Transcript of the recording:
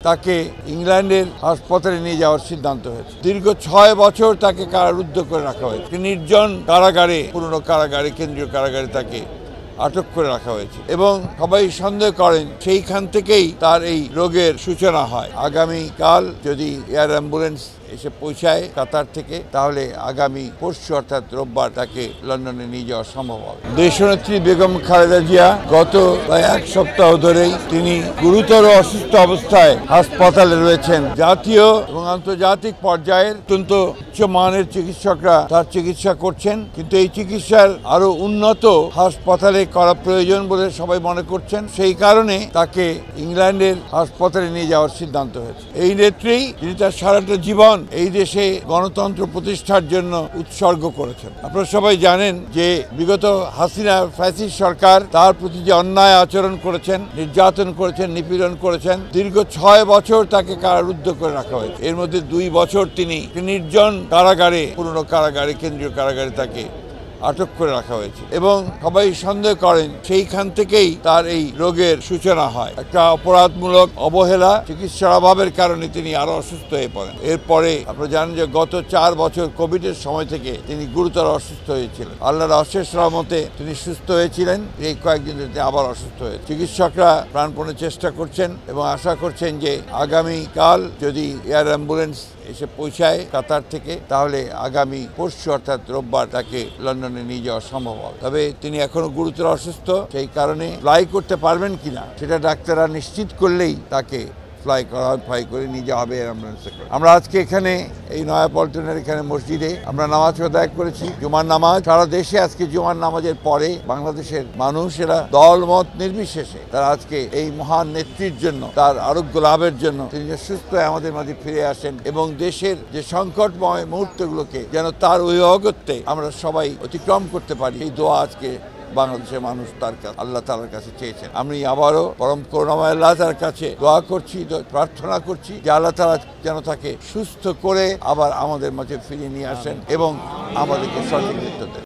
তাকে ইংল্যান্ডের হাসপাতালে নিয়ে যাওয়ার সিদ্ধান্ত হয়েছে। দীর্ঘ 6 বছর তাকে কারারুদ্ধ করে রাখা হয়েছে। নির্জন কারাগারে, পুরনো কারাগারে, কেন্দ্রীয় কারাগারে তাকে আটক করে রাখা হয়েছে এবং সবাই সন্দেহ করেন সেইখান থেকেই তার এই রোগের সূচনা হয়। আগামীকাল যদি এয়ার অ্যাম্বুলেন্স এসে পৌঁছায় কাতার থেকে, তাহলে আগামী পরশু অর্থাৎ রোববার তাকে লন্ডনে নিয়ে যাওয়া সম্ভব হবে। দেশনেত্রী বেগম খালেদা জিয়া গত প্রায় 1 সপ্তাহ ধরেই তিনি গুরুতর অসুস্থ অবস্থায় হাসপাতালে রয়েছেন। জাতীয় এবং আন্তর্জাতিক পর্যায়ের অত্যন্ত উচ্চমানের চিকিৎসকরা তার চিকিৎসা করছেন, কিন্তু এই চিকিৎসার আরো উন্নত হাসপাতালে করা প্রয়োজন বলে সবাই মনে করছেন। সেই কারণে তাকে ইংল্যান্ডের হাসপাতালে নিয়ে যাওয়ার সিদ্ধান্ত হয়েছে। এই নেত্রী যিনি তার সারাটা জীবন এই দেশে গণতন্ত্র প্রতিষ্ঠার জন্য উৎসর্গ করেছেন। আপনারা সবাই জানেন যে বিগত হাসিনা ফ্যাসিস্ট সরকার তার প্রতি যে অন্যায় আচরণ করেছেন, নির্যাতন করেছেন, নিপীড়ন করেছেন, দীর্ঘ 6 বছর তাকে কারারুদ্ধ করে রাখা হয়েছে। এর মধ্যে 2 বছর তিনি নির্জন কারাগারে, পুরনো কারাগারে, কেন্দ্রীয় কারাগারে তাকে আটক করে রাখা হয়েছে এবং সবাই সন্দেহ করেন সেইখান থেকেই তার এই রোগের সূচনা হয়। একটা অপরাধমূলক অবহেলা, চিকিৎসার অভাবের কারণে তিনি আরো অসুস্থ হয়ে পড়েন। এরপরে আপনারা জানেন যে গত 4 বছর কোভিডের সময় থেকে তিনি গুরুতর অসুস্থ হয়েছিলেন। আল্লাহর অশেষ রহমতে তিনি সুস্থ হয়েছিলেন। এই কয়েকদিন ধরে আবার অসুস্থ হয়ে চিকিৎসকরা প্রাণপণে চেষ্টা করছেন এবং আশা করছেন যে আগামীকাল যদি এয়ার অ্যাম্বুলেন্স এসে পৌঁছায় কাতার থেকে, তাহলে আগামী পরশু অর্থাৎ রোববার তাকে লন্ডনে নিয়ে যাওয়া সম্ভব হবে। তবে তিনি এখনো গুরুতর অসুস্থ, সেই কারণে ফ্লাই করতে পারবেন কিনা সেটা ডাক্তাররা নিশ্চিত করলেই তাকে ফ্লাই করে নিয়ে যাওয়া হবে অ্যাম্বুলেন্সে। আমরা আজকে এখানে এই নয়াপল্টনের এখানে মসজিদে আমরা নামাজ আদায় করেছি, জুমার নামাজ। সারা দেশে আজকে জুমার নামাজের পরে বাংলাদেশের মানুষেরা দল মত নির্বিশেষে তারা আজকে এই মহান নেত্রীর জন্য, তার আরোগ্য লাভের জন্য তিনি সুস্থ হয়ে আমাদের মাঝে ফিরে আসেন এবং দেশের যে সংকটময় মুহূর্তগুলোকে যেন তার ওই অগত্যে আমরা সবাই অতিক্রম করতে পারি, এই দোয়া আজকে বাংলাদেশের মানুষ তার কাছে, আল্লাহ তাআলার কাছে চেয়েছেন। আমি আবারও পরম করুণাময় আল্লাহ তাআলার কাছে দোয়া করছি, প্রার্থনা করছি যে আল্লাহ তাআলা যেন তাকে সুস্থ করে আবার আমাদের মাঝে ফিরিয়ে নিয়ে আসেন এবং আমাদেরকে সঠিক নেতৃত্ব দেন।